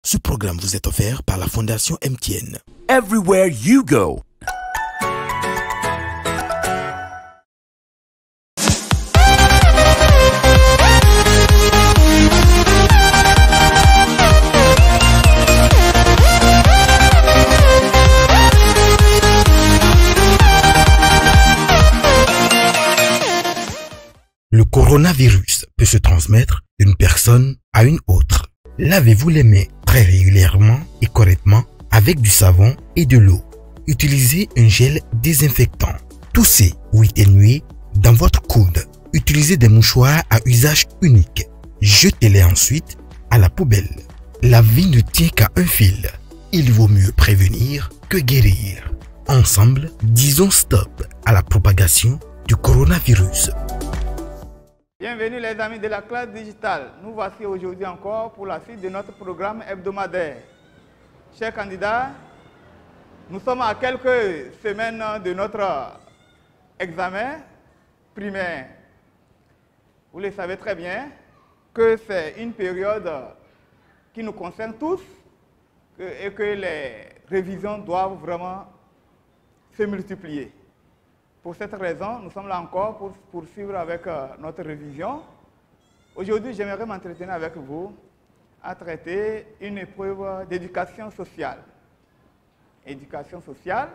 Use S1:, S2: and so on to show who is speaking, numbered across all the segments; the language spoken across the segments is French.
S1: Ce programme vous est offert par la Fondation MTN.
S2: Everywhere you go.
S1: Le coronavirus peut se transmettre d'une personne à une autre. Lavez-vous les mains très régulièrement et correctement avec du savon et de l'eau. Utilisez un gel désinfectant. Toussez ou éternuez dans votre coude. Utilisez des mouchoirs à usage unique. Jetez-les ensuite à la poubelle. La vie ne tient qu'à un fil. Il vaut mieux prévenir que guérir. Ensemble, disons stop à la propagation du coronavirus.
S3: Bienvenue les amis de la classe digitale. Nous voici aujourd'hui encore pour la suite de notre programme hebdomadaire. Chers candidats, nous sommes à quelques semaines de notre examen primaire. Vous le savez très bien que c'est une période qui nous concerne tous et que les révisions doivent vraiment se multiplier. Pour cette raison, nous sommes là encore pour poursuivre avec notre révision. Aujourd'hui, j'aimerais m'entretenir avec vous à traiter une épreuve d'éducation sociale. Éducation sociale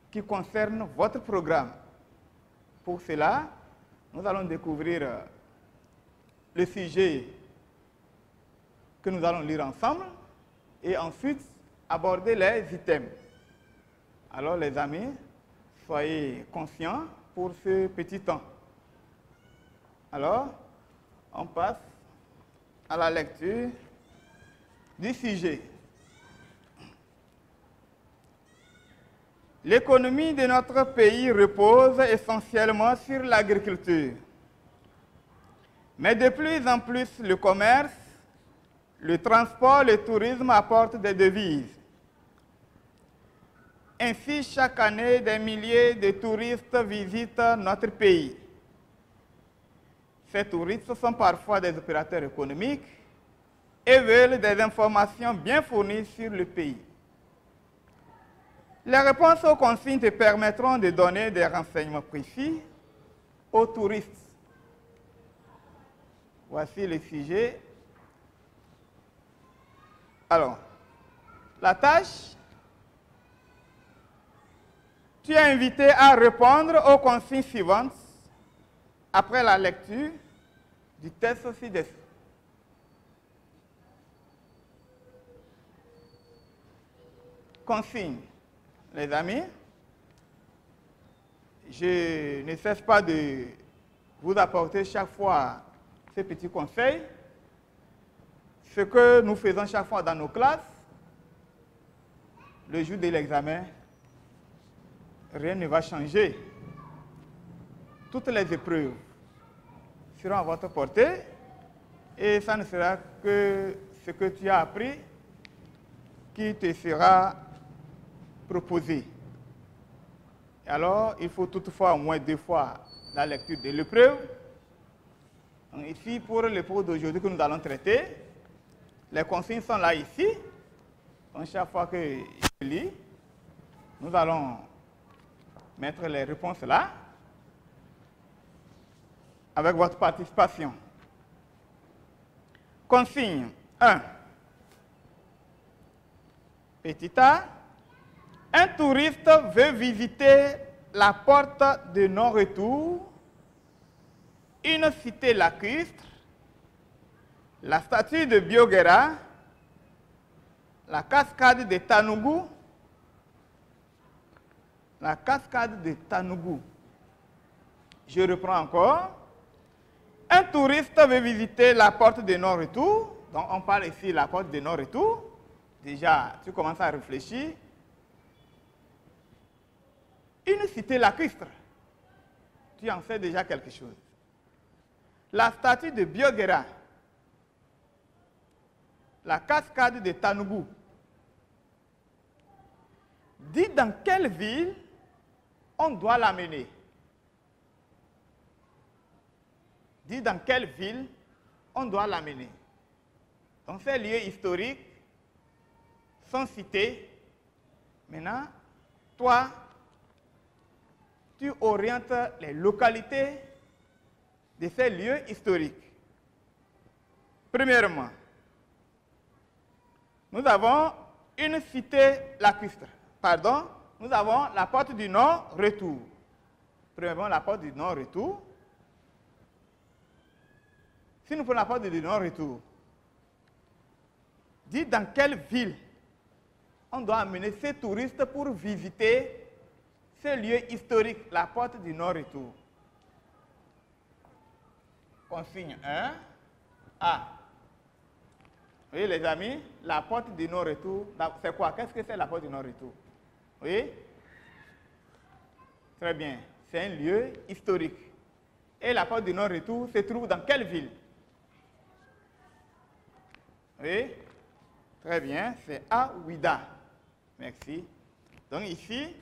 S3: qui concerne votre programme. Pour cela, nous allons découvrir le sujet que nous allons lire ensemble et ensuite aborder les items. Alors les amis, soyez conscients pour ce petit temps. Alors, on passe à la lecture du sujet. L'économie de notre pays repose essentiellement sur l'agriculture. Mais de plus en plus, le commerce, le transport, le tourisme apportent des devises. Ainsi, chaque année, des milliers de touristes visitent notre pays. Ces touristes sont parfois des opérateurs économiques et veulent des informations bien fournies sur le pays. Les réponses aux consignes te permettront de donner des renseignements précis aux touristes. Voici le sujet. Alors, la tâche. Tu es invité à répondre aux consignes suivantes après la lecture du texte ci-dessous. Consignes. Les amis, je ne cesse pas de vous apporter chaque fois ces petits conseils. Ce que nous faisons chaque fois dans nos classes, le jour de l'examen, rien ne va changer. Toutes les épreuves seront à votre portée et ça ne sera que ce que tu as appris qui te sera proposé. Et alors, il faut toutefois au moins 2 fois la lecture de l'épreuve. Ici, pour l'épreuve d'aujourd'hui que nous allons traiter, les consignes sont là ici. Donc, chaque fois que je lis, nous allons mettre les réponses là, avec votre participation. Consigne 1. Petit a, un touriste veut visiter la porte de non-retour, une cité lacustre, la statue de Bioguera, la cascade de Tanougou, la cascade de Tanougou. Je reprends encore. Un touriste veut visiter la porte de non-retour. Donc, on parle ici de la porte de non-retour. Déjà, tu commences à réfléchir. Une cité lacustre. Tu en sais déjà quelque chose. La statue de Bioguera. La cascade de Tanougou. Dis dans quelle ville on doit l'amener. Dis dans quelle ville on doit l'amener. Donc ces lieux historiques sont cités. Maintenant, toi, tu orientes les localités de ces lieux historiques. Premièrement, nous avons une cité lacustre. Pardon, nous avons la porte du non-retour. Premièrement, la porte du non-retour. Si nous prenons la porte du non-retour, dites dans quelle ville on doit amener ces touristes pour visiter ce lieu historique, la porte du non-retour. Consigne 1, A. Oui, les amis, la porte du non-retour, c'est quoi? Qu'est-ce que c'est la porte du non-retour? Oui? Très bien. C'est un lieu historique. Et la porte du non-retour se trouve dans quelle ville? Oui? Très bien. C'est à Ouidah. Merci. Donc ici,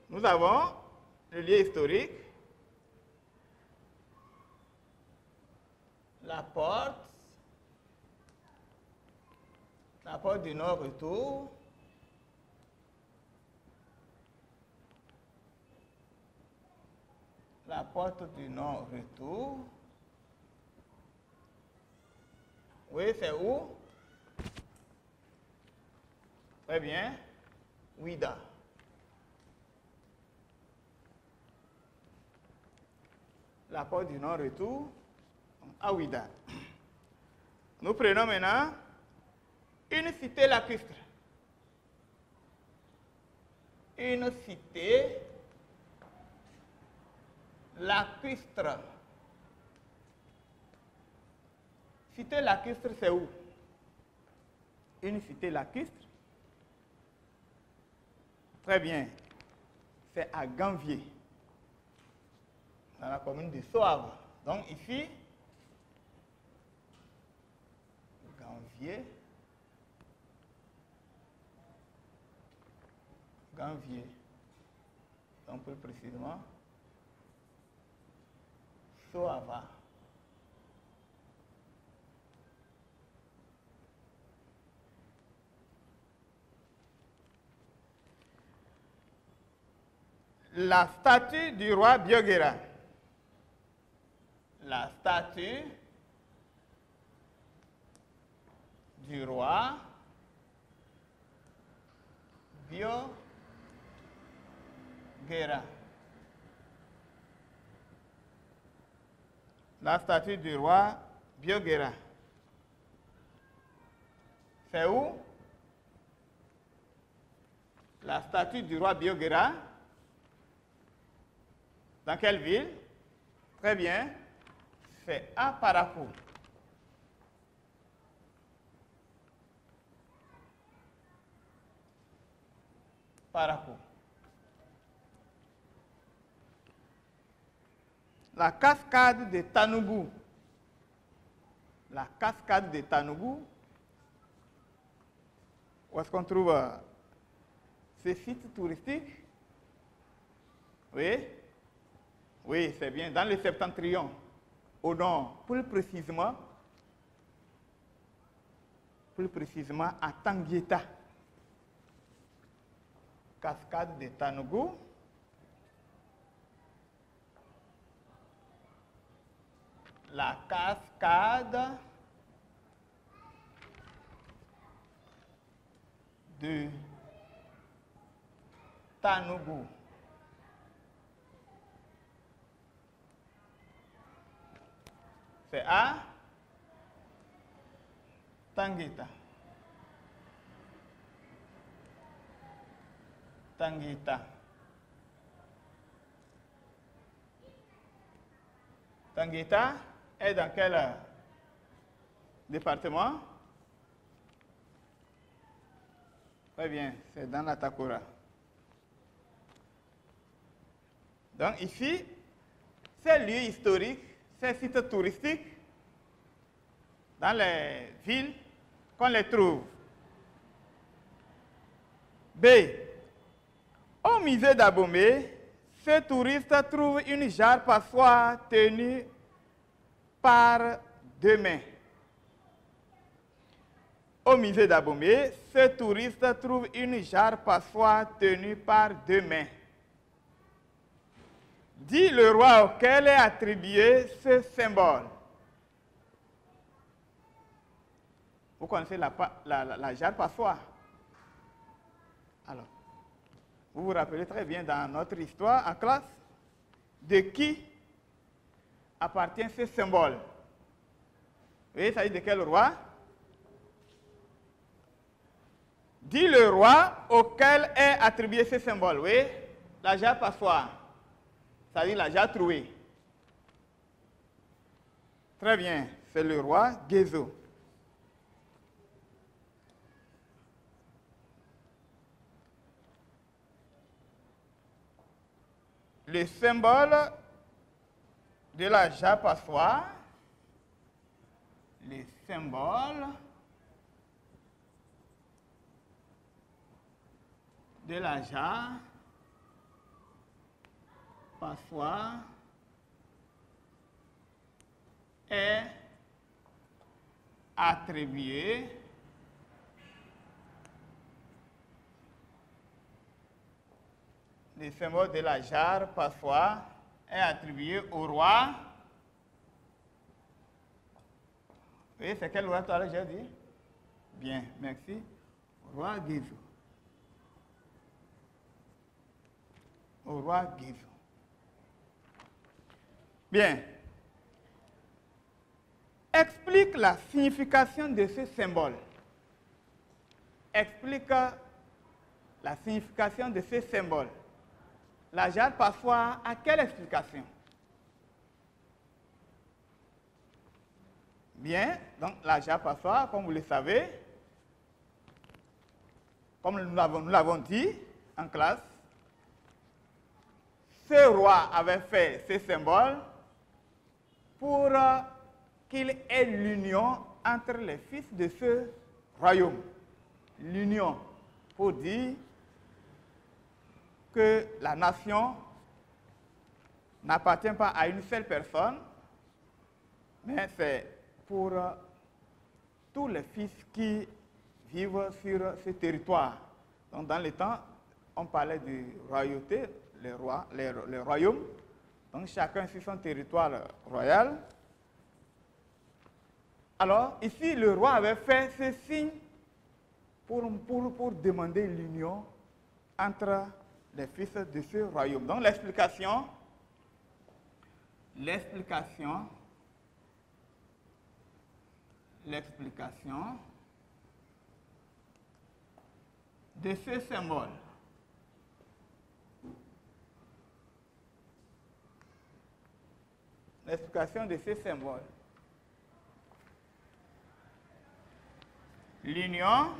S3: nous avons le lieu historique. La porte du non-retour, la porte du non-retour, oui, c'est où? Très bien, Ouidah. La porte du non-retour, à Ouidah. Nous prenons maintenant une cité lacustre. Une cité lacustre. Cité lacustre, c'est où? Une cité lacustre. Très bien. C'est à Ganvier, dans la commune de Soave. Donc ici, Ganvier. Donc plus précisément, Soava. La statue du roi Bioguera. La statue du roi Bioguera. La statue du roi Bioguera. C'est où? La statue du roi Bioguera. Dans quelle ville? Très bien. C'est à Parakou. Parakou. La cascade de Tanougou. La cascade de Tanougou. Où est-ce qu'on trouve ces sites touristiques? Oui? Oui, c'est bien. Dans le septentrion, au nord, plus précisément à Tanguieta. Cascade de Tanougou. La cascade de Tanougou. C'est à Tanguieta. Tanguieta. Tanguieta est dans quel département? Très bien, c'est dans la Takora. Donc ici, ces lieux historiques, ces sites touristiques, dans les villes qu'on les trouve. B. Au musée d'Abomey, ces touristes trouvent une jarre passoire tenue par deux mains. Au musée d'Abomey, ce touriste trouve une jarre passoire tenue par deux mains. Dit le roi auquel est attribué ce symbole. Vous connaissez la jarre passoire? Alors, vous vous rappelez très bien dans notre histoire en classe de qui appartient ce symbole. Vous voyez, il s'agit de quel roi? Dit le roi auquel est attribué ce symbole. Oui, la jarre passoire, c'est-à-dire la jarre trouée. Très bien, c'est le roi Gézo. Le symbole de la jarre passoire, le symbole de la jarre passoire est attribué le symbole de la jarre passoire est attribué au roi. Oui, c'est quel roi toi j'ai dit? Bien, merci. Roi Gézo. Au roi Gézo. Bien. Explique la signification de ce symbole. Explique la signification de ce symbole. La jarre passoire a quelle explication? Bien, donc la jarre passoire, comme vous le savez, comme nous l'avons dit en classe, ce roi avait fait ce symbole pour qu'il ait l'union entre les fils de ce royaume. L'union, pour dire que la nation n'appartient pas à une seule personne, mais c'est pour tous les fils qui vivent sur ce territoire. Donc dans le temps, on parlait de royauté, les royaumes. Donc chacun sur son territoire royal. Alors ici, le roi avait fait ce signe pour demander l'union entre les fils de ce royaume. Donc l'explication de ce symbole. L'explication de ce symbole. L'union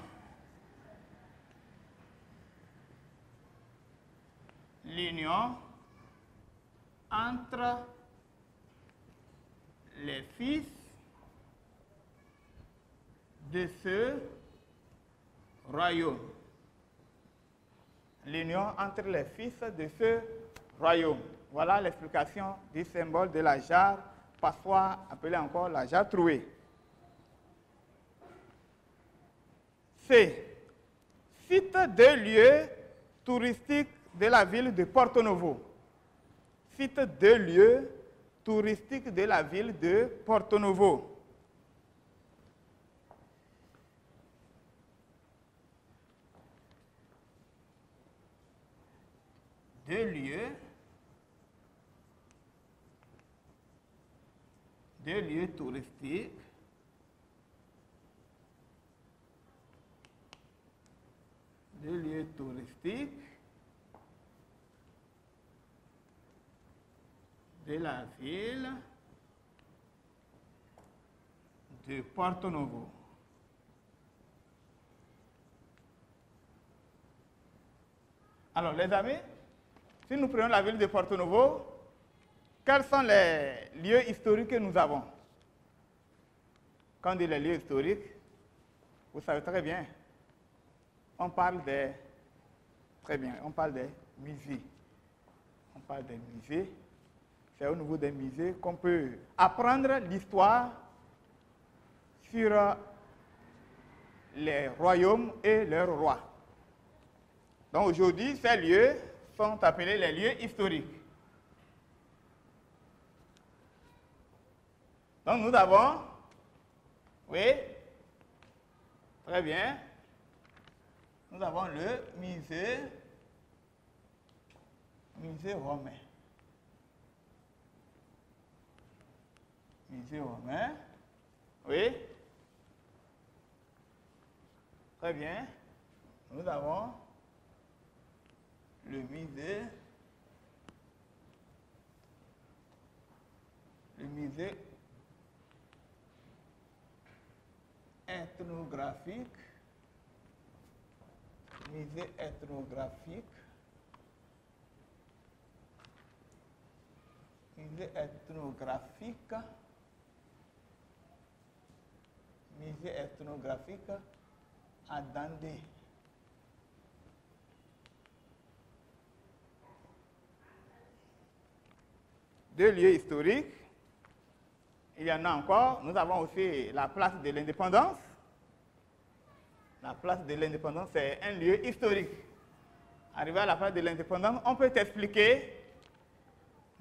S3: entre les fils de ce royaume. L'union entre les fils de ce royaume. Voilà l'explication du symbole de la jarre passoire, appelée encore la jarre trouée. C. Cite deux lieux touristiques de la ville de Porto Novo. Cite deux lieux touristiques de la ville de Porto Novo. Deux lieux touristiques de la ville de Porto Novo. Alors, les amis, si nous prenons la ville de Porto Novo, quels sont les lieux historiques que nous avons? Quand on dit les lieux historiques, vous savez très bien, on parle des musées. On parle des musées. C'est au niveau des musées qu'on peut apprendre l'histoire sur les royaumes et leurs rois. Donc aujourd'hui, ces lieux sont appelés les lieux historiques. Donc nous avons, oui, très bien, nous avons le musée romain. Musée romain, oui, très bien, nous avons le musée ethnographique, musée ethnographique, à Dandé. Deux lieux historiques. Il y en a encore. Nous avons aussi la place de l'Indépendance. La place de l'Indépendance, c'est un lieu historique. Arrivé à la place de l'Indépendance, on peut t'expliquer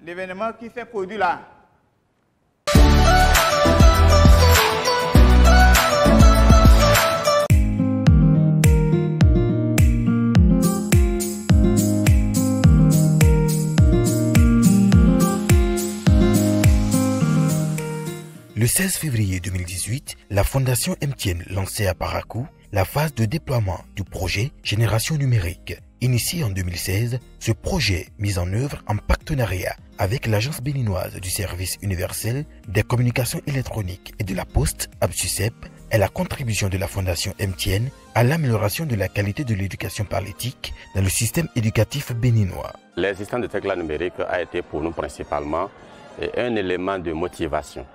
S3: l'événement qui s'est produit là.
S1: Le 16 février 2018, la Fondation MTN lançait à Parakou la phase de déploiement du projet Génération numérique. Initié en 2016, ce projet mis en œuvre en partenariat avec l'Agence béninoise du service universel des communications électroniques et de la poste, ABSUCEP, est la contribution de la Fondation MTN à l'amélioration de la qualité de l'éducation par l'éthique dans le système éducatif béninois.
S4: L'existence de cette classe numérique a été pour nous principalement un élément de motivation,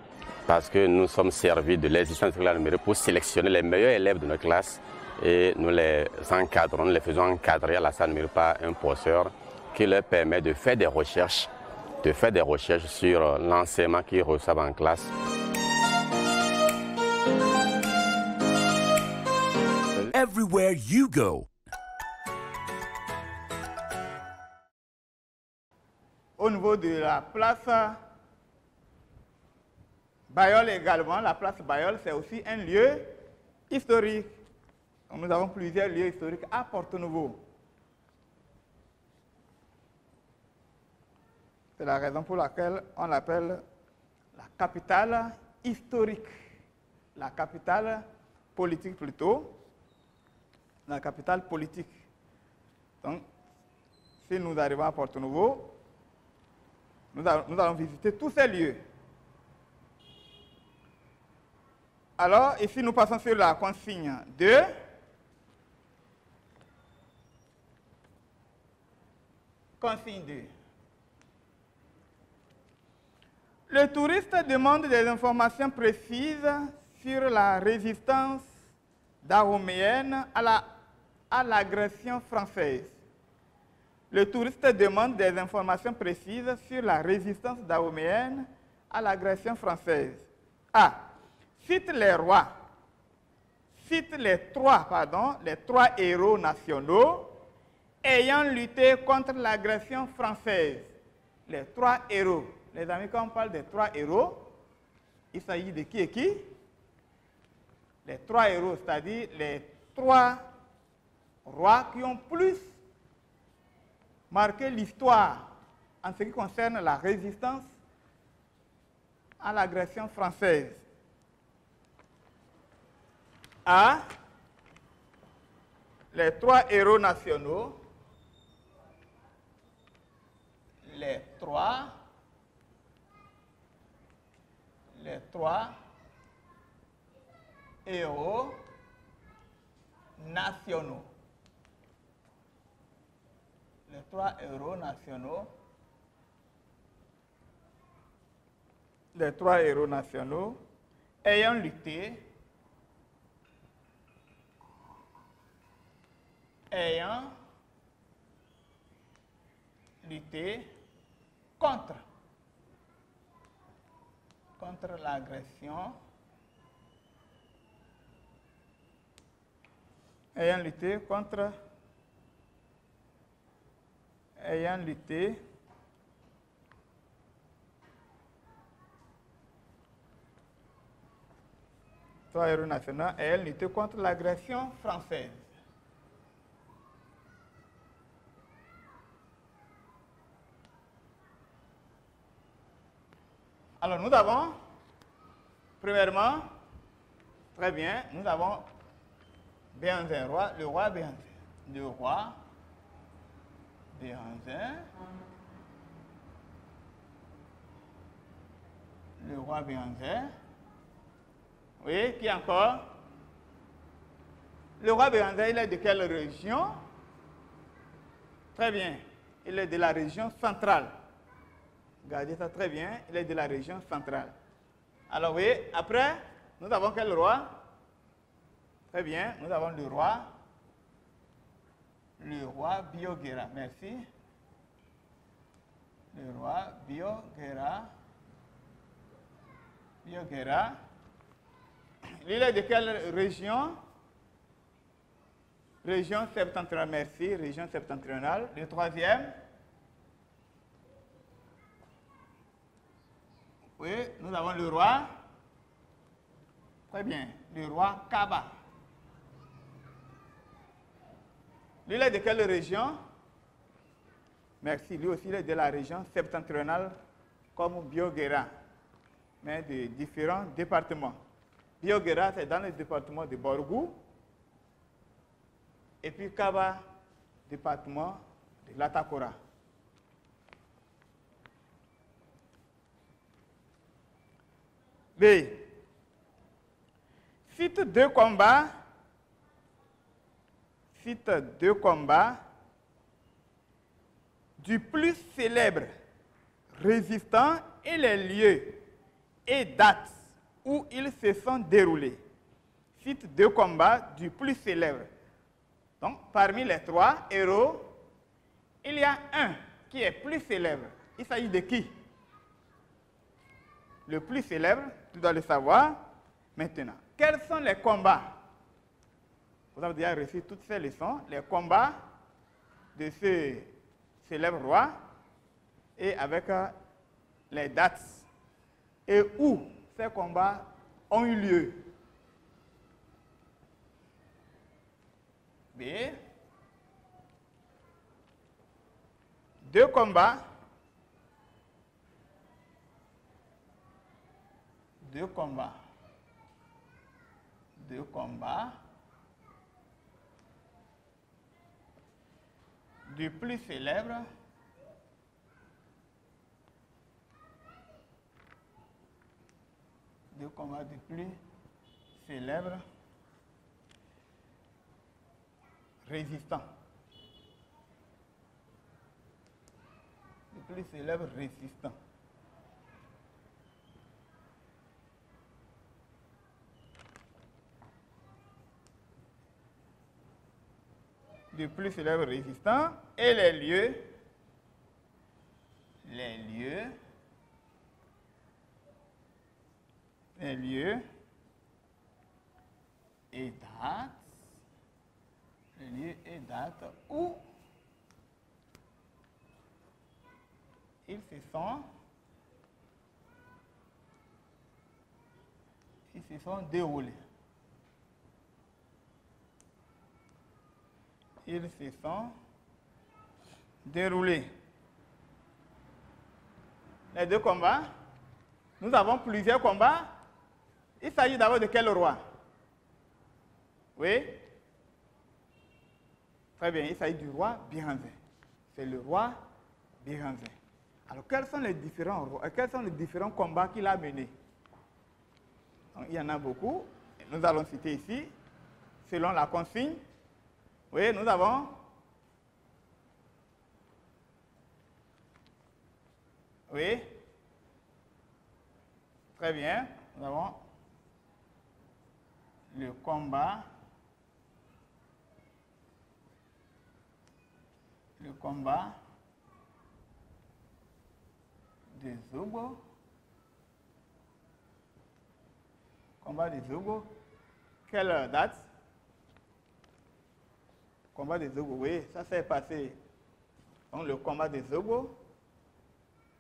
S4: parce que nous sommes servis de l'existence de cette classe numérique pour sélectionner les meilleurs élèves de notre classe et nous les encadrons, nous les faisons encadrer à la salle numérique par un poseur qui leur permet de faire des recherches, sur l'enseignement qu'ils reçoivent en classe.
S2: Everywhere you go.
S3: Au niveau de la place Bayol également, la place Bayol, c'est aussi un lieu historique. Donc, nous avons plusieurs lieux historiques à Porto-Novo. C'est la raison pour laquelle on l'appelle la capitale historique. La capitale politique plutôt. La capitale politique. Donc, si nous arrivons à Porto-Novo, nous allons visiter tous ces lieux. Alors, ici, nous passons sur la consigne 2. Consigne 2. Le touriste demande des informations précises sur la résistance dahoméenne à l'agression française. Le touriste demande des informations précises sur la résistance dahoméenne à l'agression française. A. Cite les trois héros nationaux ayant lutté contre l'agression française. Les trois héros. Les amis, quand on parle des trois héros, il s'agit de qui et qui? Les trois héros, c'est-à-dire les trois rois qui ont plus marqué l'histoire en ce qui concerne la résistance à l'agression française. A. Les trois héros nationaux. Les trois héros nationaux. Les trois héros nationaux. Les trois héros nationaux ayant lutté contre l'agression ayant lutté contre soit héros national, ayant lutté contre l'agression française. Alors nous avons, premièrement, très bien, nous avons Béhanzin, le roi Béhanzin. Le roi Béhanzin. Le roi Béhanzin. Oui, qui encore? Le roi Béhanzin, il est de quelle région? Très bien, il est de la région centrale. Regardez ça très bien, il est de la région centrale. Alors oui, après, nous avons quel roi? Très bien, nous avons le roi Bioguéra, merci. Le roi Bioguéra. Il est de quelle région? Région septentrionale, merci, région septentrionale. Le troisième? Oui, nous avons le roi. Très bien, le roi Kaba. Lui, il est de quelle région? Merci, lui aussi, il est de la région septentrionale comme Bioguéra, mais de différents départements. Bioguéra, c'est dans le département de Borgou. Et puis Kaba, département de l'Atakora. B. Cite deux combats du plus célèbre résistant et les lieux et dates où ils se sont déroulés. Cite deux combats du plus célèbre. Donc, parmi les trois héros, il y a un qui est plus célèbre. Il s'agit de qui? Le plus célèbre, tu dois le savoir maintenant. Quels sont les combats? Vous avez déjà reçu toutes ces leçons, les combats de ce célèbre roi et avec les dates et où ces combats ont eu lieu. B. Deux combats du plus célèbre résistant. Le plus célèbre résistant. Du plus célèbre résistant et les lieux et dates où ils se sont déroulés. Ils se sont déroulés. Les deux combats, nous avons plusieurs combats. Il s'agit d'abord de quel roi? Oui? Très bien, il s'agit du roi Béhanzin. C'est le roi Béhanzin. Alors, quels sont les différents combats qu'il a menés? Donc, il y en a beaucoup. Nous allons citer ici, selon la consigne. Oui, nous avons. Oui. Très bien. Nous avons le combat. Des Zobo. Combat des Zobo. Quelle date? Combat des Zogo, oui, ça s'est passé. Donc le combat des Zogo,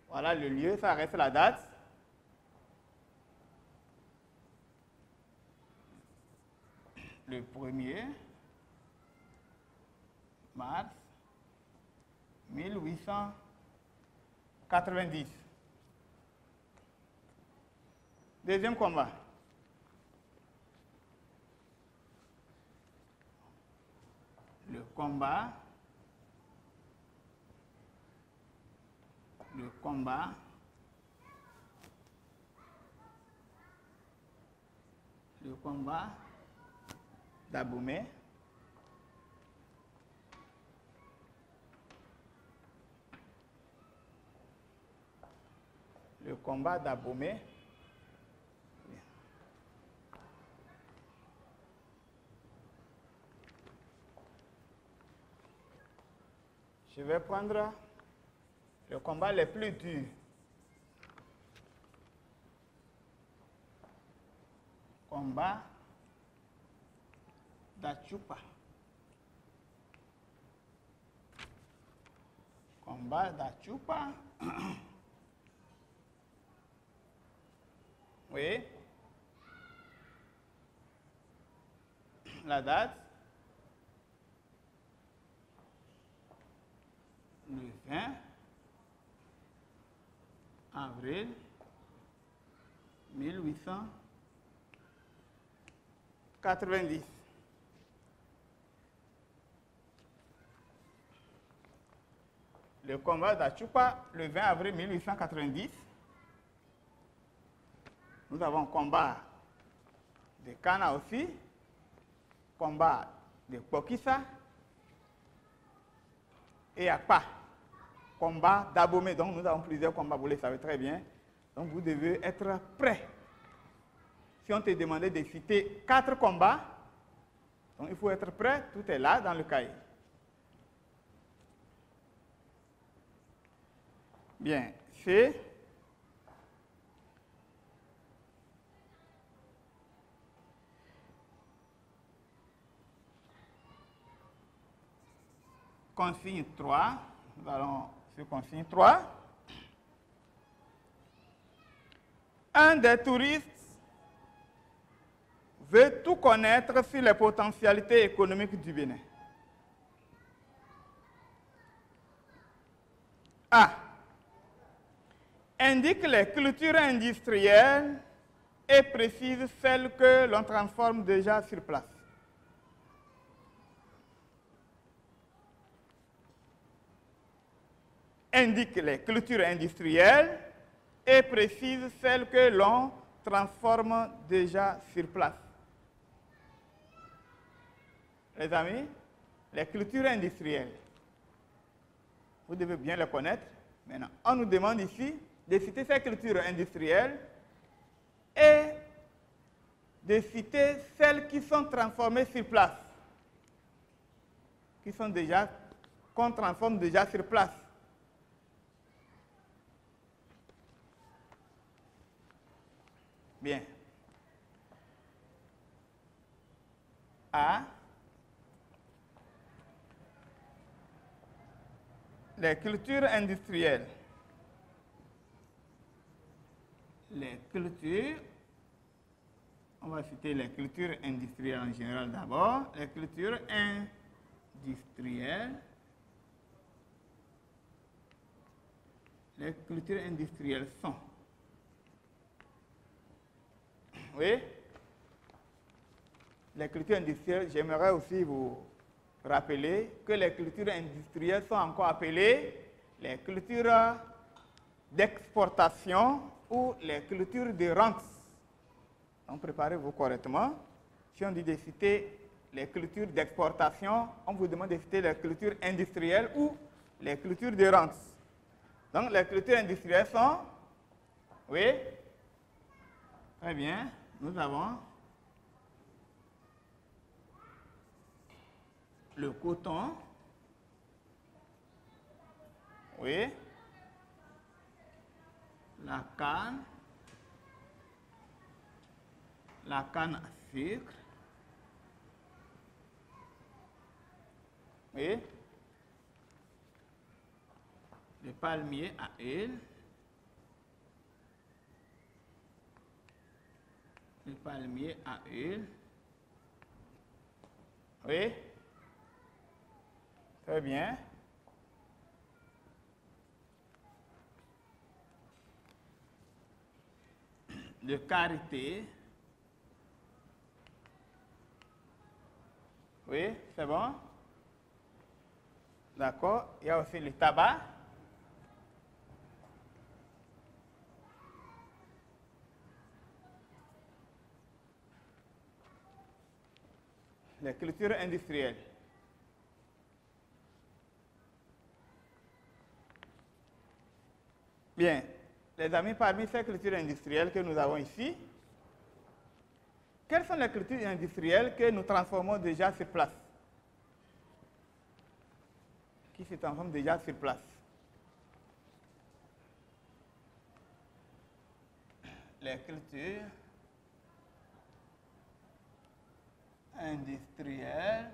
S3: voilà le lieu, ça reste la date. Le 1er mars 1890. Deuxième combat. Le combat d'Abomey. Le combat d'Abomey. Je vais prendre le combat les plus durs. Combat d'Achupa. Combat d'Achupa. Oui. La date. Le 20 avril 1890. Le combat d'Achupa, le 20 avril 1890. Nous avons un combat de Kana aussi, combat de Pokissa et Akpa, combat d'Abomey. Donc nous avons plusieurs combats, vous le savez très bien. Donc vous devez être prêt. Si on te demandait de citer 4 combats, donc il faut être prêt, tout est là dans le cahier. Bien, c'est consigne 3. Nous allons sur consigne 3. Un des touristes veut tout connaître sur les potentialités économiques du Bénin. A. Indique les cultures industrielles et précise celles que l'on transforme déjà sur place. Indique les cultures industrielles et précise celles que l'on transforme déjà sur place. Les amis, les cultures industrielles, vous devez bien les connaître. Maintenant, on nous demande ici de citer ces cultures industrielles et de citer celles qui sont transformées sur place, qu'on transforme déjà sur place. Bien. A. Les cultures industrielles. Les cultures, on va citer les cultures industrielles en général d'abord. Les cultures industrielles. Les cultures industrielles sont. Oui. Les cultures industrielles, j'aimerais aussi vous rappeler que les cultures industrielles sont encore appelées les cultures d'exportation ou les cultures de rente. Donc préparez-vous correctement. Si on dit de citer les cultures d'exportation, on vous demande de citer les cultures industrielles ou les cultures de rente. Donc les cultures industrielles sont, oui, très bien, nous avons le coton, oui, la canne à sucre, Oui. Le palmier à huile. Le palmier à huile. Oui. Très bien. Le karité. Oui, c'est bon. D'accord. Il y a aussi le tabac. Les cultures industrielles. Bien, les amis, parmi ces cultures industrielles que nous avons ici, quelles sont les cultures industrielles que nous transformons déjà sur place? Qui se transforment déjà sur place? Les cultures industrielles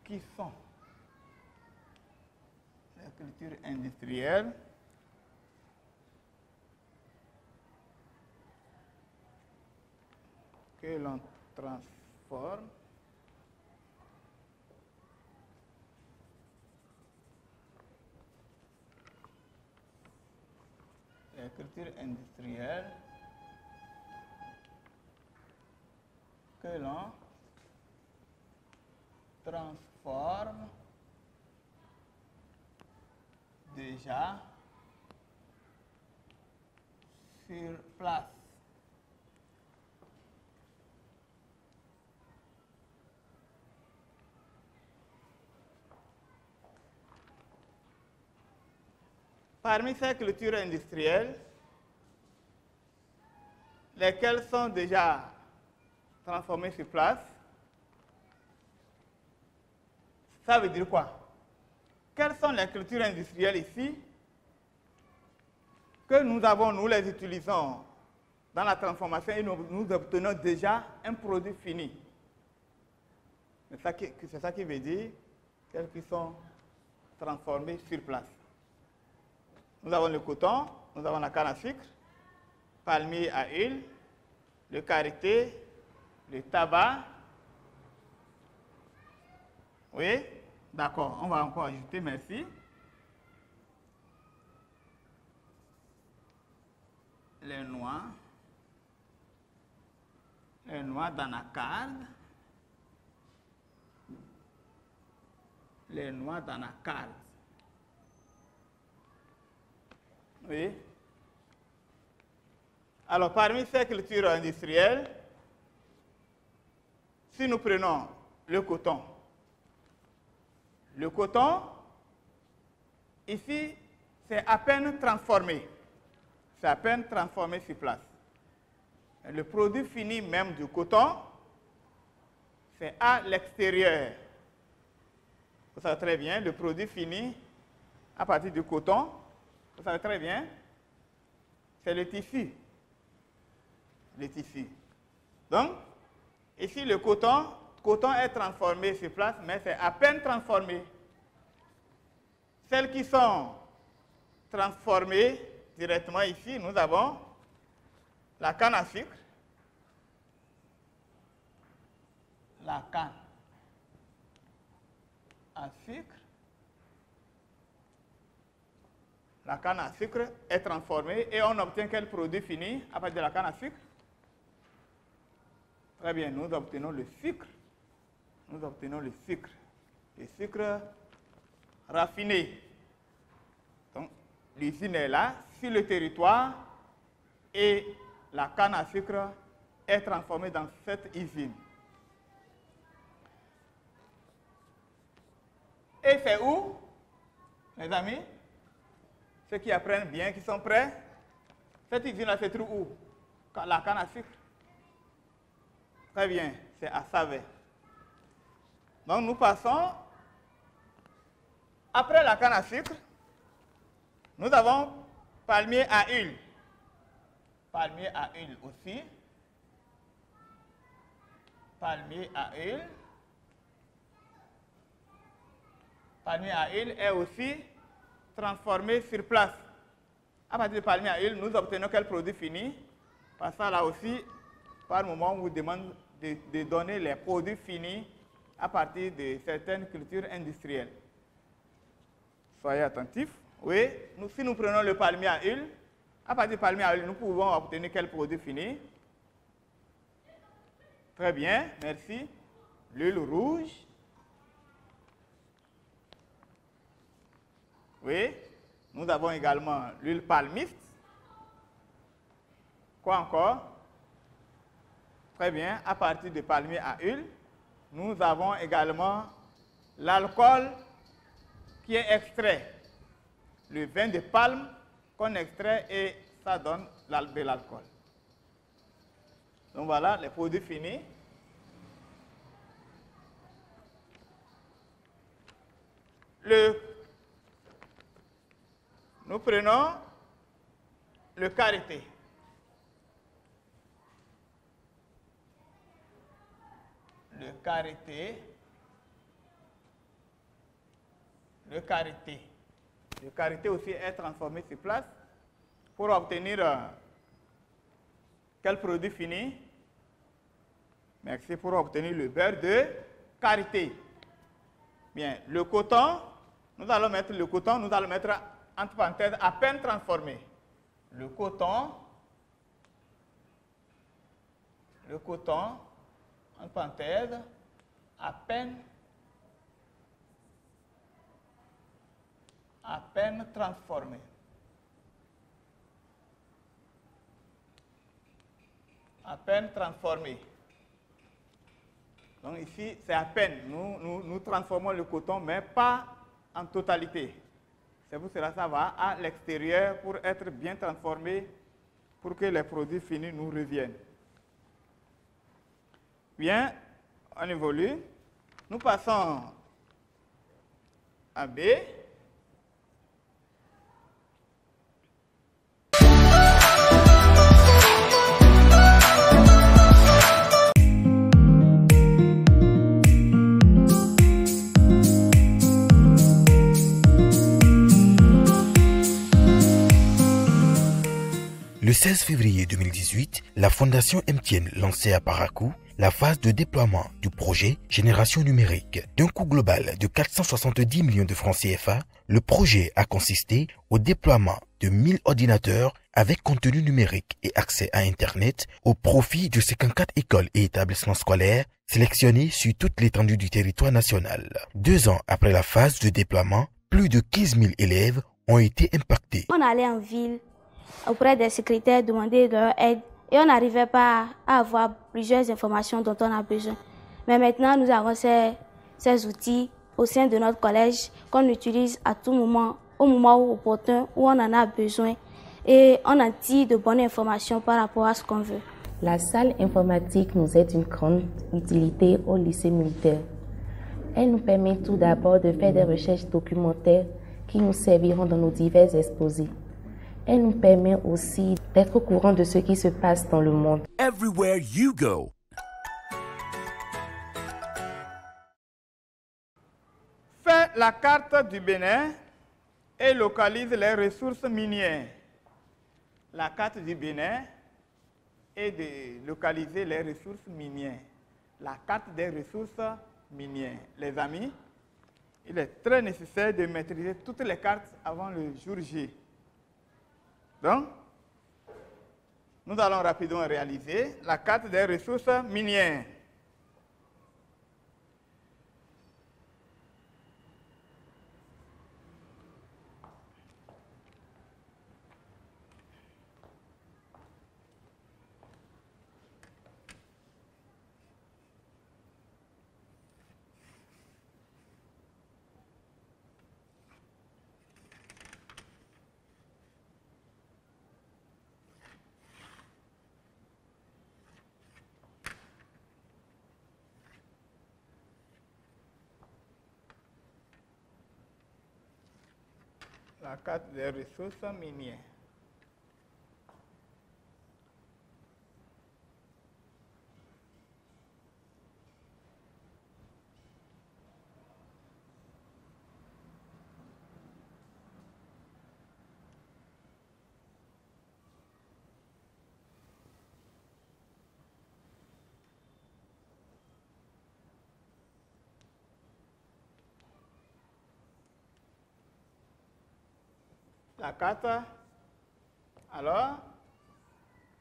S3: qui sont les cultures industrielles que l'on transforme les cultures industrielles que l'on transforme déjà sur place. Parmi ces cultures industrielles, lesquelles sont déjà transformées sur place, ça veut dire quoi? Quelles sont les cultures industrielles ici que nous les utilisons dans la transformation et nous obtenons déjà un produit fini? C'est ça qui veut dire qu'elles qui sont transformées sur place. Nous avons le coton, nous avons la canne à sucre, palmier à huile, le karité, le tabac. Oui, d'accord, on va encore ajouter, merci. Les noix d'anacarde, les noix d'anacarde. Oui. Alors, parmi ces cultures industrielles, si nous prenons le coton, ici, c'est à peine transformé. C'est à peine transformé sur place. Le produit fini même du coton, c'est à l'extérieur. Vous savez très bien, le produit fini à partir du coton, vous savez très bien, c'est le tissu. Le tissu. Donc, ici, le coton est transformé sur place, mais c'est à peine transformé. Celles qui sont transformées directement ici, nous avons la canne à sucre, la canne à sucre. La canne à sucre est transformée et on obtient quel produit fini à partir de la canne à sucre? Très bien, nous obtenons le sucre. Nous obtenons le sucre raffiné. Donc, l'usine est là, sur le territoire, et la canne à sucre est transformée dans cette usine. Et c'est où, mes amis? Ceux qui apprennent bien, qui sont prêts, cette usine-là se trouve où? La canne à sucre. Très bien, c'est à Savet. Donc nous passons, après la canne à sucre, nous avons palmier à huile. Palmier à huile aussi. Palmier à huile. Palmier à huile est aussi transformé sur place. À partir du palmier à huile, nous obtenons quel produit fini? Par ça, là aussi, par moment, on vous demande de donner les produits finis à partir de certaines cultures industrielles. Soyez attentifs. Oui, si nous prenons le palmier à huile, à partir du palmier à huile, nous pouvons obtenir quel produit fini? Très bien, merci. L'huile rouge. Oui, nous avons également l'huile palmiste. Quoi encore? Très bien, à partir de palmier à huile, nous avons également l'alcool qui est extrait. Le vin de palme qu'on extrait et ça donne de l'alcool. Donc voilà les produits finis. Nous prenons le karité. Le karité. Le karité. Le karité aussi est transformé sur place pour obtenir quel produit fini? Merci, pour obtenir le beurre de karité. Bien, le coton, nous allons mettre entre parenthèses à peine transformé. Le coton, entre parenthèses, à peine transformé. À peine transformé. Donc ici, c'est à peine. Nous transformons le coton, mais pas en totalité. C'est pour cela que ça va à l'extérieur pour être bien transformé, pour que les produits finis nous reviennent. Bien, on évolue. Nous passons à B.
S1: Le 16 février 2018, la Fondation MTN lançait à Parakou la phase de déploiement du projet Génération numérique. D'un coût global de 470 millions de francs CFA, le projet a consisté au déploiement de 1000 ordinateurs avec contenu numérique et accès à Internet au profit de 54 écoles et établissements scolaires sélectionnés sur toute l'étendue du territoire national. 2 ans après la phase de déploiement, plus de 15 000 élèves ont été impactés.
S5: On allait en ville auprès des secrétaires demander leur aide et on n'arrivait pas à avoir plusieurs informations dont on a besoin. Mais maintenant, nous avons ces outils au sein de notre collège qu'on utilise à tout moment, au moment où opportun, où on en a besoin et on en tire de bonnes informations par rapport à ce qu'on veut.
S6: La salle informatique nous est d'une grande utilité au lycée militaire. Elle nous permet tout d'abord de faire des recherches documentaires qui nous serviront dans nos divers exposés. Elle nous permet aussi d'être au courant de ce qui se passe dans le monde.
S2: Everywhere you go.
S3: Fait la carte du Bénin et localise les ressources minières. La carte du Bénin est de localiser les ressources minières. La carte des ressources minières. Les amis, il est très nécessaire de maîtriser toutes les cartes avant le jour J. Donc, nous allons rapidement réaliser la carte des ressources minières. La carte des ressources minières. la carte. Alors,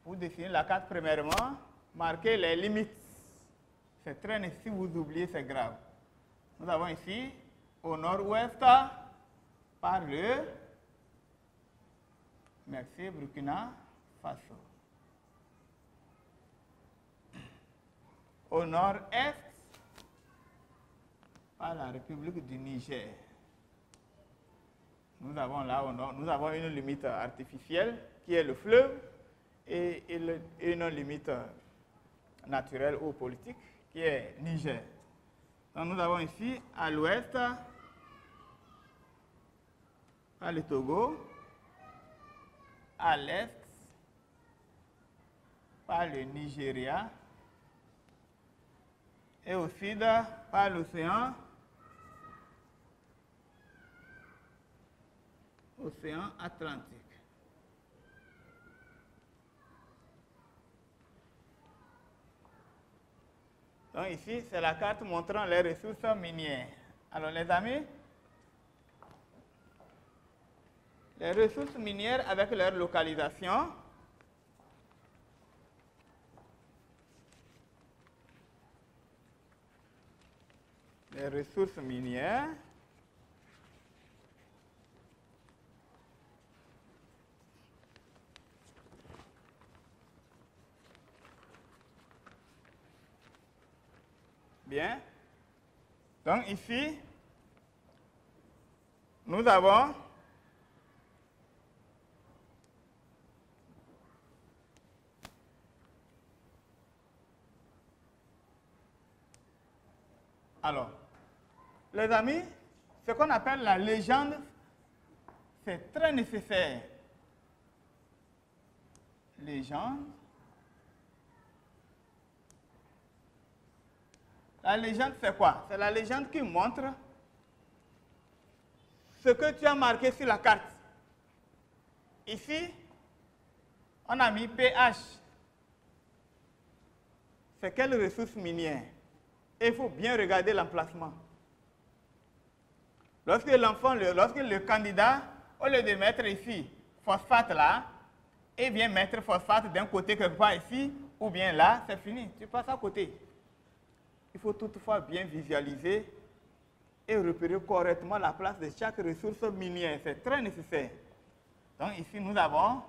S3: pour définir la carte, premièrement, marquez les limites. C'est très nécessaire. Si vous oubliez, c'est grave. Nous avons ici, au nord-ouest, par le merci Burkina Faso. Au nord-est, par la République du Niger. Nous avons là au nord, nous avons une limite artificielle qui est le fleuve et une limite naturelle ou politique qui est Niger. Donc nous avons ici à l'ouest, par le Togo, à l'est, par le Nigeria, et au sud, par l'océan Atlantique. Donc ici, c'est la carte montrant les ressources minières. Alors les amis, les ressources minières avec leur localisation. Les ressources minières. Bien. Donc ici, nous avons alors, les amis, ce qu'on appelle la légende, c'est très nécessaire. Légende. La légende, c'est quoi? C'est la légende qui montre ce que tu as marqué sur la carte. Ici, on a mis pH. C'est quelle ressource minière? Et il faut bien regarder l'emplacement. Lorsque le candidat, au lieu de mettre ici phosphate là, et vient mettre phosphate d'un côté quelque part ici, ou bien là, c'est fini, tu passes à côté. Il faut toutefois bien visualiser et repérer correctement la place de chaque ressource minière. C'est très nécessaire. Donc ici, nous avons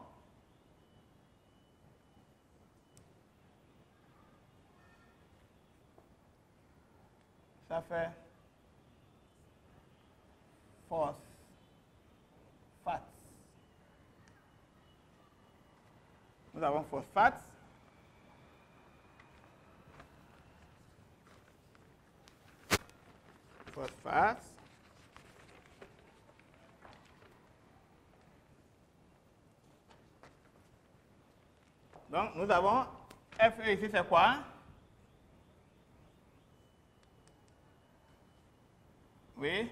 S3: ça fait phosphate. Nous avons phosphate. Phosphate. Donc, nous avons Fe ici, c'est quoi? Oui.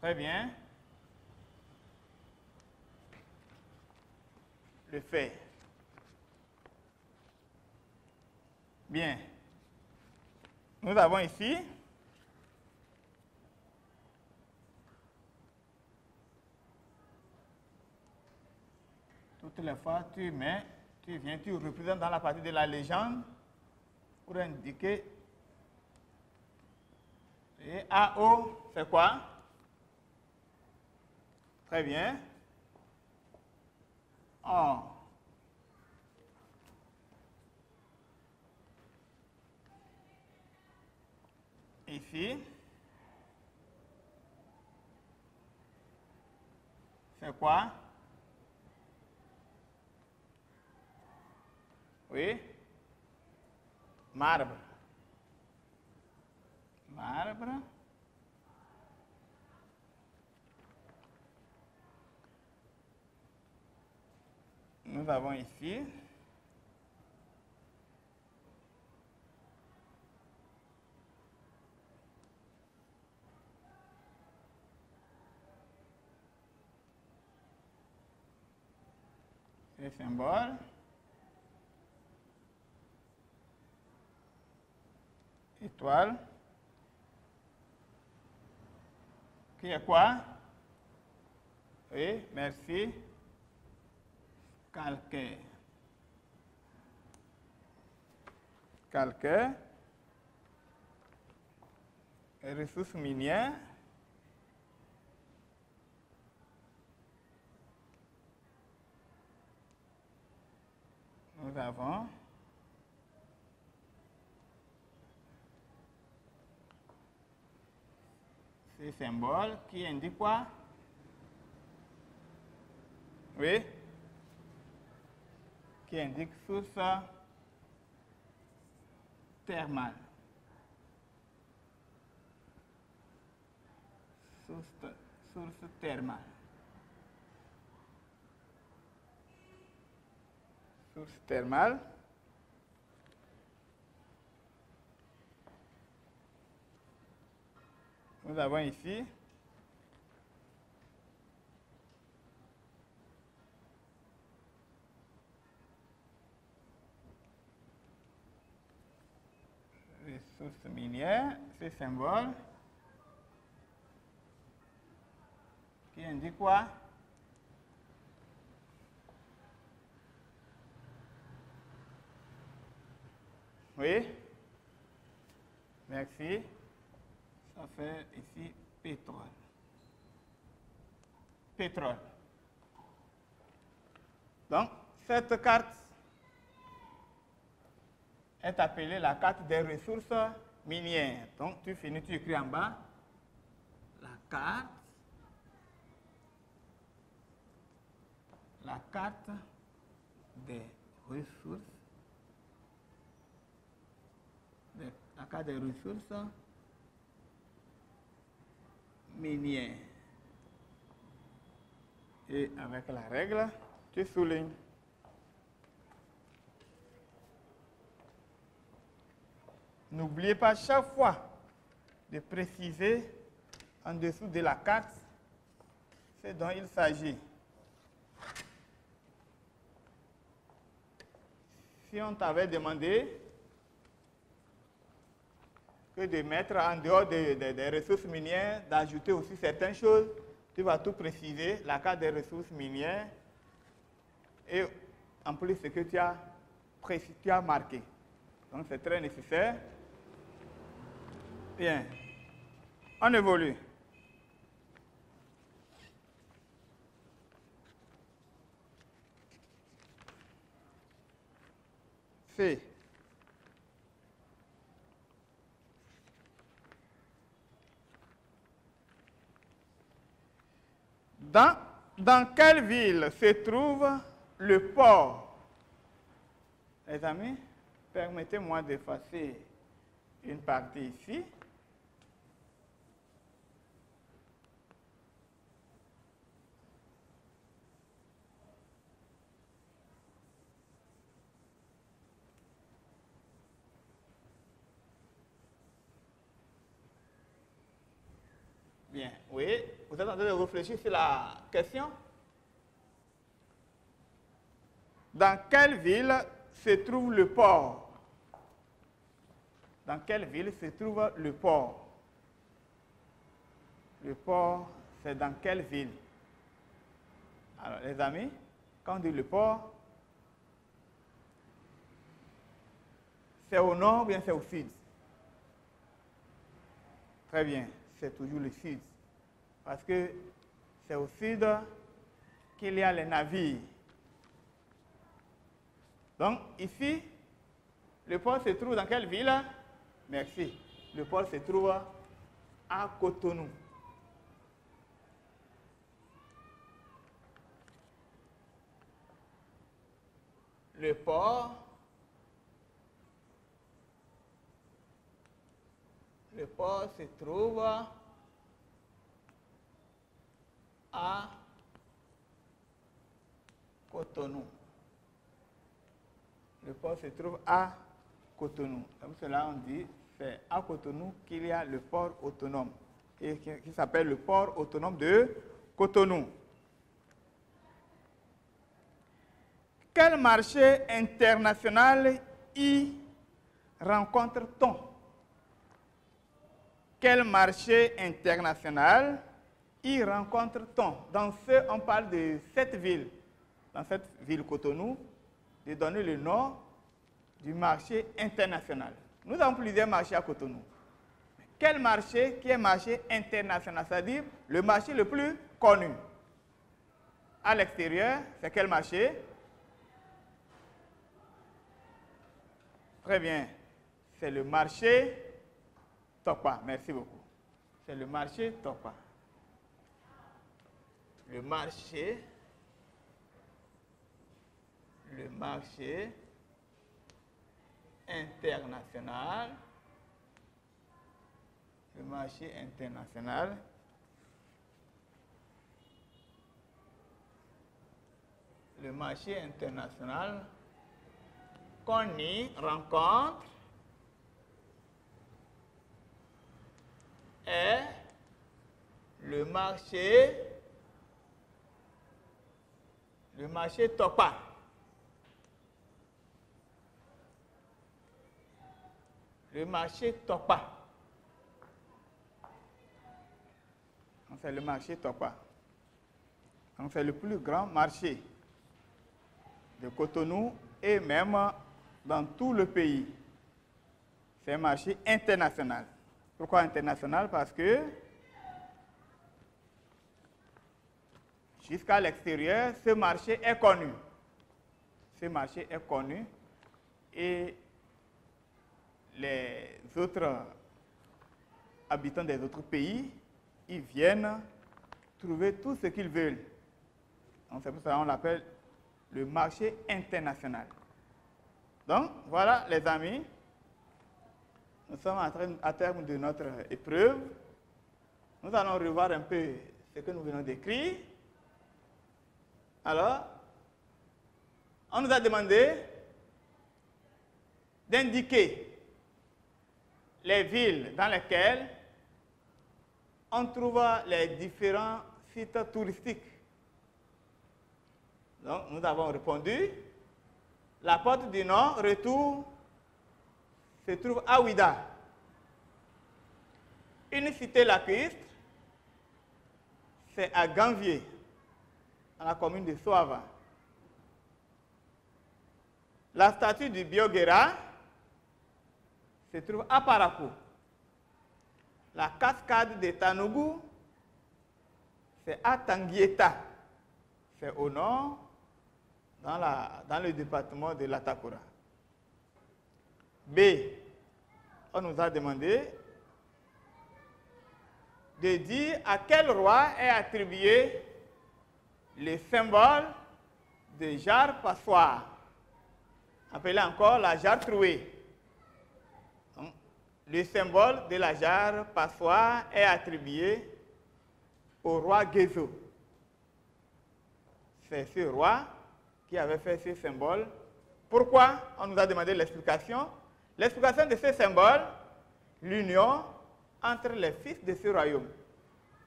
S3: Très bien. Le fait. Bien. Nous avons ici toutes les fois tu représentes dans la partie de la légende pour indiquer. Et AO, c'est quoi? Très bien. Or. Ici. C'est quoi? Oui. Marbre. Marbre. Nous avons ici les symboles. Étoile. Qui est quoi? Oui, merci. Calcaire. Calcaire. Ressources minières. Nous avons ces symboles qui indiquent quoi? Oui? Qui indiquent source thermale. Source thermale. Source thermale. Nous avons ici les sources minières, ces symboles qui indiquent quoi? Oui? Merci. Ça fait ici pétrole. Pétrole. Donc, cette carte est appelée la carte des ressources minières. Donc, tu finis, tu écris en bas la carte des ressources, la carte des ressources minières. Et avec la règle, tu soulignes. N'oubliez pas chaque fois de préciser en dessous de la carte ce dont il s'agit. Si on t'avait demandé que de mettre en dehors des ressources minières, d'ajouter aussi certaines choses, tu vas tout préciser, la carte des ressources minières, et en plus ce que tu as marqué. Donc c'est très nécessaire. Bien, on évolue. C. Dans quelle ville se trouve le port? Les amis, permettez-moi d'effacer une partie ici. Bien, oui. Vous êtes en train de réfléchir sur la question? Dans quelle ville se trouve le port? Dans quelle ville se trouve le port? Le port, c'est dans quelle ville? Alors, les amis, quand on dit le port, c'est au nord ou bien c'est au sud? Très bien, c'est toujours le sud. Parce que c'est au sud qu'il y a les navires. Donc, ici, le port se trouve dans quelle ville? Merci. Le port se trouve à Cotonou. Le port se trouve à Cotonou. Le port se trouve à Cotonou. Comme cela, on dit, c'est à Cotonou qu'il y a le port autonome, et qui s'appelle le port autonome de Cotonou. Quel marché international y rencontre-t-on? Quel marché international y rencontre-t-on? Dans ce, on parle de cette ville, dans cette ville Cotonou, de donner le nom du marché international. Nous avons plusieurs marchés à Cotonou. Quel marché qui est marché international, c'est-à-dire le marché le plus connu? À l'extérieur, c'est quel marché? Très bien. C'est le marché Tokpa. Merci beaucoup. C'est le marché Tokpa. Le marché international. Le marché international. Le marché international qu'on y rencontre est le marché Tokpa. Le marché Tokpa. C'est le marché Tokpa. Donc c'est le plus grand marché de Cotonou et même dans tout le pays. C'est un marché international. Pourquoi international? Parce que jusqu'à l'extérieur, ce marché est connu. Ce marché est connu et les autres habitants des autres pays, ils viennent trouver tout ce qu'ils veulent. Donc c'est pour ça qu'on l'appelle le marché international. Donc voilà les amis, nous sommes à terme de notre épreuve. Nous allons revoir un peu ce que nous venons d'écrire. Alors, on nous a demandé d'indiquer les villes dans lesquelles on trouve les différents sites touristiques. Donc, nous avons répondu. La porte du Nord, retour, se trouve à Ouida. Une cité lacustre, c'est à Ganvier, dans la commune de Soava. La statue du Bioguera se trouve à Parakou. La cascade de Tanougou, c'est à Tanguieta. C'est au nord, dans le département de l'Atakura. B. On nous a demandé de dire à quel roi est attribué le symbole de jarre passoire, appelé encore la jarre trouée. Le symbole de la jarre passoire est attribué au roi Guézo. C'est ce roi qui avait fait ce symbole. Pourquoi? On nous a demandé l'explication. L'explication de ce symbole, l'union entre les fils de ce royaume,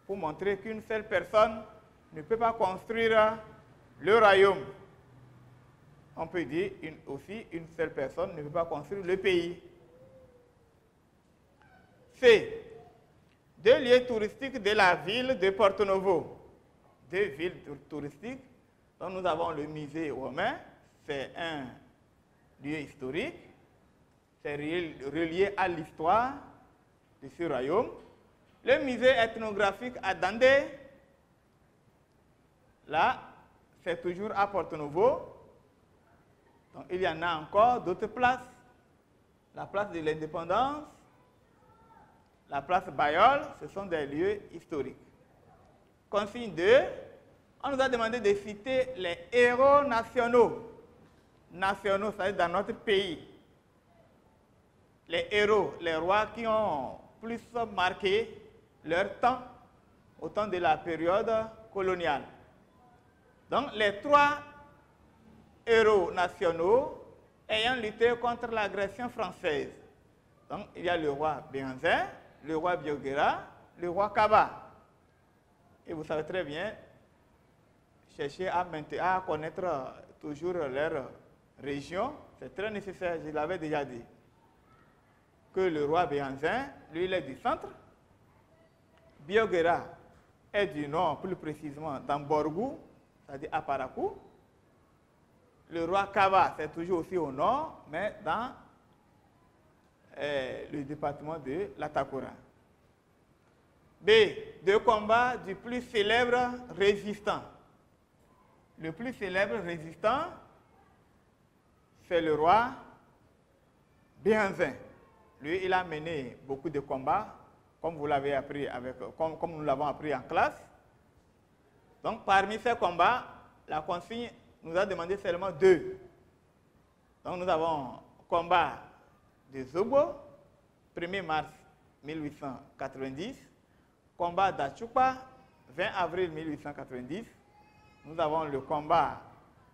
S3: pour montrer qu'une seule personne ne peut pas construire le royaume. On peut dire aussi une seule personne ne peut pas construire le pays. C. Deux lieux touristiques de la ville de Porto Novo. Deux villes touristiques. Donc nous avons le musée romain, c'est un lieu historique, c'est relié à l'histoire de ce royaume. Le musée ethnographique à Dandé, là, c'est toujours à Porto Novo. Donc il y en a encore d'autres places. La place de l'Indépendance, la place Bayol, ce sont des lieux historiques. Consigne 2, on nous a demandé de citer les héros nationaux. Nationaux, c'est-à-dire dans notre pays. Les héros, les rois qui ont plus marqué leur temps au temps de la période coloniale. Donc, les 3 héros nationaux ayant lutté contre l'agression française. Donc, il y a le roi Béhanzin, le roi Bioguera, le roi Kaba. Et vous savez très bien, chercher à connaître toujours leur région, c'est très nécessaire, je l'avais déjà dit. Que le roi Béhanzin, lui, il est du centre. Bioguera, est du nord, plus précisément dans Borgou, c'est-à-dire à Parakou. Le roi Kaba, c'est toujours aussi au nord, mais dans le département de l'Atakura. B. Deux combats du plus célèbre résistant. Le plus célèbre résistant, c'est le roi Béhanzin. Lui, il a mené beaucoup de combats, comme vous l'avez appris comme nous l'avons appris en classe. Donc, parmi ces combats, la consigne nous a demandé seulement 2. Donc, nous avons combat de Zobo, 1er mars 1890, combat d'Achupa, 20 avril 1890. Nous avons le combat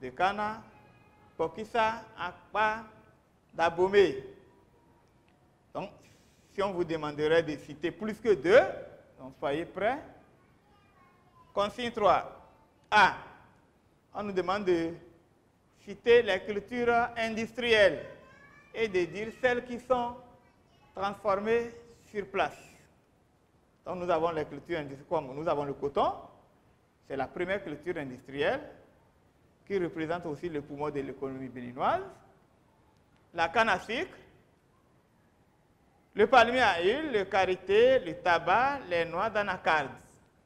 S3: de Kana, Pokisa, Akpa, d'Abomey. Donc, si on vous demanderait de citer plus que 2, donc soyez prêts. Consigne 3. A. On nous demande de citer les cultures industrielles et de dire celles qui sont transformées sur place. Donc, nous avons les cultures industrielles, comme nous avons le coton, c'est la première culture industrielle qui représente aussi le poumon de l'économie béninoise. La canne à sucre, le palmier à huile, le karité, le tabac, les noix d'anacarde.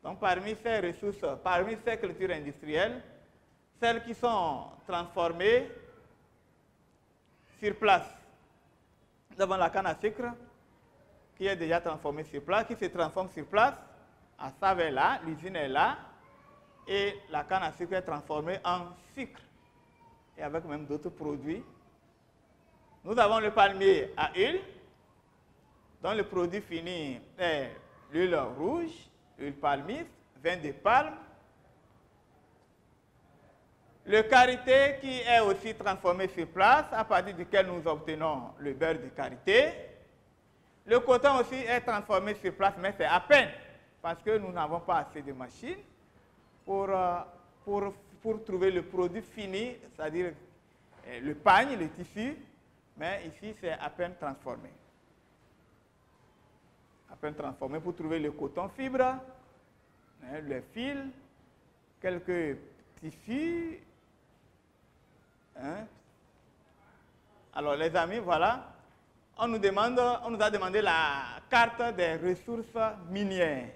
S3: Donc, parmi ces ressources, parmi ces cultures industrielles, celles qui sont transformées sur place. Nous avons la canne à sucre qui est déjà transformée sur place, qui se transforme sur place. À Save est là, l'usine est là, et la canne à sucre est transformée en sucre, et avec même d'autres produits. Nous avons le palmier à huile, dont le produit fini est l'huile rouge, l'huile palmiste, vin de palme. Le karité qui est aussi transformé sur place, à partir duquel nous obtenons le beurre de karité. Le coton aussi est transformé sur place, mais c'est à peine, parce que nous n'avons pas assez de machines pour trouver le produit fini, c'est-à-dire le pagne, le tissu, mais ici c'est à peine transformé. À peine transformé pour trouver le coton fibre, le fil, quelques tissus. Alors les amis, voilà, on nous a demandé la carte des ressources minières.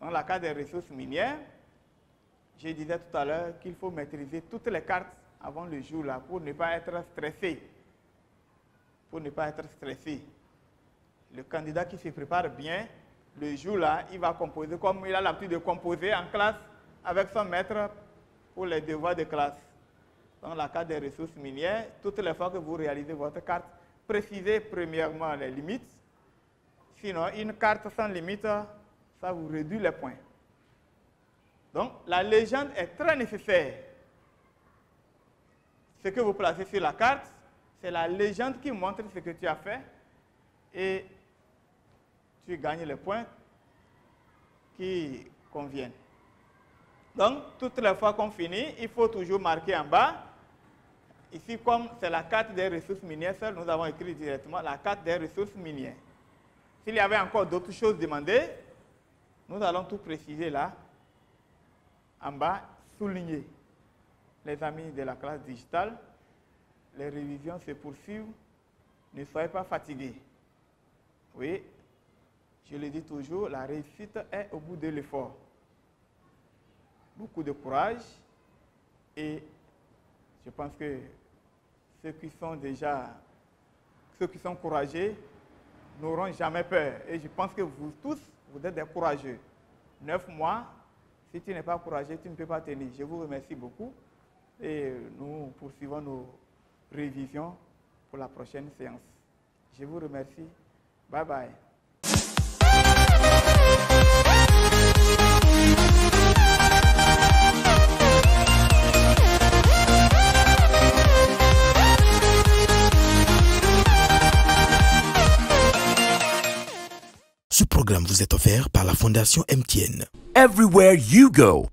S3: Donc la carte des ressources minières, je disais tout à l'heure qu'il faut maîtriser toutes les cartes avant le jour là pour ne pas être stressé. Pour ne pas être stressé. Le candidat qui se prépare bien, le jour là, il va composer comme il a l'habitude de composer en classe avec son maître pour les devoirs de classe. Dans la carte des ressources minières, toutes les fois que vous réalisez votre carte, précisez premièrement les limites. Sinon, une carte sans limite, ça vous réduit les points. Donc, la légende est très nécessaire. Ce que vous placez sur la carte, c'est la légende qui montre ce que tu as fait et tu gagnes les points qui conviennent. Donc, toutes les fois qu'on finit, il faut toujours marquer en bas. Ici, comme c'est la carte des ressources minières, seule, nous avons écrit directement la carte des ressources minières. S'il y avait encore d'autres choses demandées, nous allons tout préciser là, en bas, souligner. Les amis de la classe digitale, les révisions se poursuivent, ne soyez pas fatigués. Oui, je le dis toujours, la réussite est au bout de l'effort. Beaucoup de courage et je pense que ceux qui sont courageux n'auront jamais peur. Et je pense que vous tous, vous êtes des courageux. 9 mois, si tu n'es pas courageux, tu ne peux pas tenir. Je vous remercie beaucoup et nous poursuivons nos révisions pour la prochaine séance. Je vous remercie. Bye bye.
S1: Ce programme vous est offert par la Fondation MTN.
S2: Everywhere you go,